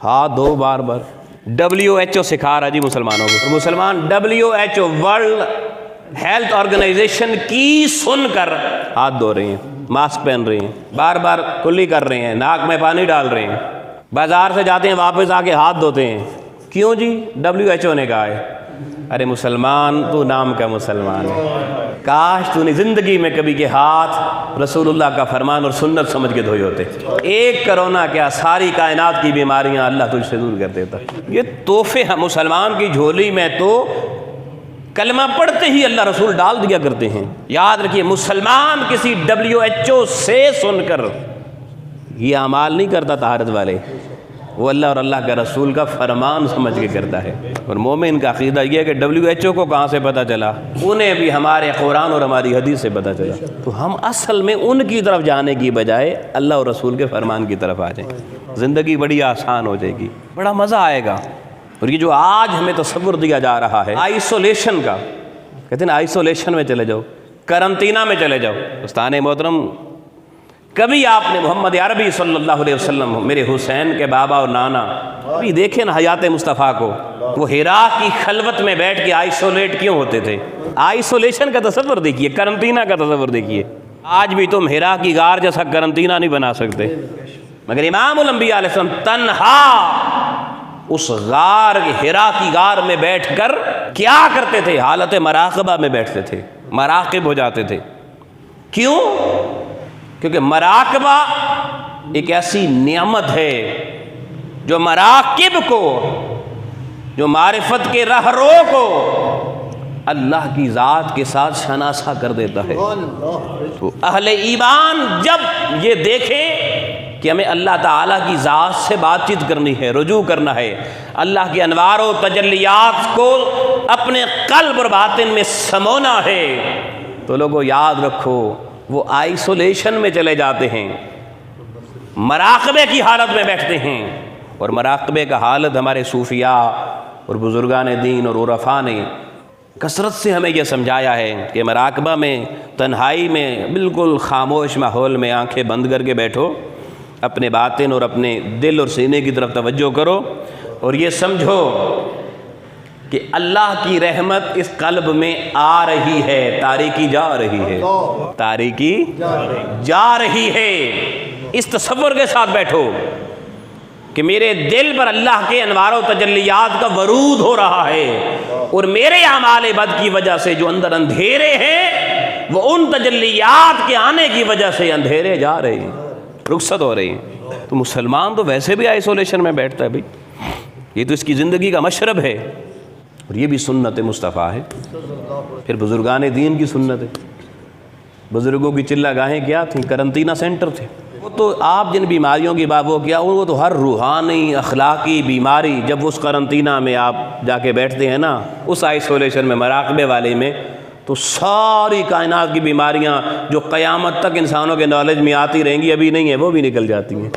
ہاتھ دھو بار بار۔ WHO سکھا رہا جی مسلمانوں کو، اور مسلمان WHO ورلڈ ہیلتھ آرگنائزیشن کی سن کر ہاتھ دھو رہے ہیں، ماسک پہن رہے ہیں، بار بار کلی کر رہے ہیں، ناک میں پانی ڈال رہے ہیں، بازار سے جاتے ہیں واپس آ کے ہاتھ دھوتے ہیں۔ کیوں جی؟ WHO نے کہا ہے۔ ارے مسلمان، تو نام کا مسلمان ہے، کاش تو نے زندگی میں کبھی کے ہاتھ رسول اللہ کا فرمان اور سنت سمجھ کے دھوئے ہوتے۔ ایک کرونا کیا، ساری کائنات کی بیماریاں اللہ تجھ سے دور کر دیتا۔ یہ تحفے ہیں مسلمان کی جھولی میں، تو کلمہ پڑھتے ہی اللہ رسول ڈال دیا کرتے ہیں۔ یاد رکھیے، مسلمان کسی WHO سے سن کر یہ اعمال نہیں کرتا طہارت والے، وہ اللہ اور اللہ کے رسول کا فرمان سمجھ کے کرتا ہے۔ اور مومن کا عقیدہ یہ ہے کہ WHO کو کہاں سے پتہ چلا؟ انہیں بھی ہمارے قرآن اور ہماری حدیث سے پتہ چلا۔ تو ہم اصل میں ان کی طرف جانے کی بجائے اللہ اور رسول کے فرمان کی طرف آ جائیں، زندگی بڑی آسان ہو جائے گی، بڑا مزہ آئے گا۔ اور یہ جو آج ہمیں تصور دیا جا رہا ہے آئسولیشن کا، کہتے ہیں آئسولیشن میں چلے جاؤ، قرنطینہ میں چلے جاؤ۔ دوستان محترم، کبھی آپ نے محمد عربی صلی اللہ علیہ وسلم، میرے حسین کے بابا اور نانا، کبھی دیکھیں نا حیات مصطفیٰ کو، وہ حرا کی خلوت میں بیٹھ کے آئسولیٹ کیوں ہوتے تھے؟ آئسولیشن کا تصور دیکھیے، قرنطینہ کا تصور دیکھیے۔ آج بھی تم حرا کی غار جیسا قرنطینہ نہیں بنا سکتے، مگر امام الانبیاء علیہ السلام تنہا اس غار حرا کی غار میں بیٹھ کر کیا کرتے تھے؟ حالت مراقبہ میں بیٹھتے تھے، مراقب ہو جاتے تھے۔ کیوں؟ کیونکہ مراقبہ ایک ایسی نعمت ہے جو مراقب کو، جو معرفت کے رہرو کو اللہ کی ذات کے ساتھ شناسا کر دیتا ہے۔ تو اہل ایمان جب یہ دیکھیں کہ ہمیں اللہ تعالیٰ کی ذات سے بات چیت کرنی ہے، رجوع کرنا ہے، اللہ کے انوار و تجلیات کو اپنے قلب اور باطن میں سمونا ہے، تو لوگوں یاد رکھو وہ آئسولیشن میں چلے جاتے ہیں، مراقبے کی حالت میں بیٹھتے ہیں۔ اور مراقبے کا حالت ہمارے صوفیاء اور بزرگان دین اور عرفاء نے کثرت سے ہمیں یہ سمجھایا ہے کہ مراقبہ میں، تنہائی میں، بالکل خاموش ماحول میں آنکھیں بند کر کے بیٹھو، اپنے باطن اور اپنے دل اور سینے کی طرف توجہ کرو، اور یہ سمجھو کہ اللہ کی رحمت اس قلب میں آ رہی ہے، تاریکی جا رہی ہے، تاریکی جا رہی ہے۔ اس تصور کے ساتھ بیٹھو کہ میرے دل پر اللہ کے انوار و تجلیات کا ورود ہو رہا ہے، اور میرے اعمال بد کی وجہ سے جو اندر اندھیرے ہیں وہ ان تجلیات کے آنے کی وجہ سے اندھیرے جا رہے ہیں، رخصت ہو رہے ہیں۔ تو مسلمان تو ویسے بھی آئسولیشن میں بیٹھتا ہے بھائی، یہ تو اس کی زندگی کا مشرب ہے، اور یہ بھی سنت مصطفیٰ ہے۔ پھر بزرگان دین کی سنت ہے، بزرگوں کی چلہ گاہیں کیا تھیں؟ قرنطینہ سینٹر تھے۔ وہ تو آپ جن بیماریوں کی بات وہ کیا، وہ تو ہر روحانی اخلاقی بیماری جب اس قرنطینہ میں آپ جا کے بیٹھتے ہیں نا، اس آئسولیشن میں، مراقبے والے میں، تو ساری کائنات کی بیماریاں جو قیامت تک انسانوں کے نالج میں آتی رہیں گی، ابھی نہیں ہیں، وہ بھی نکل جاتی ہیں۔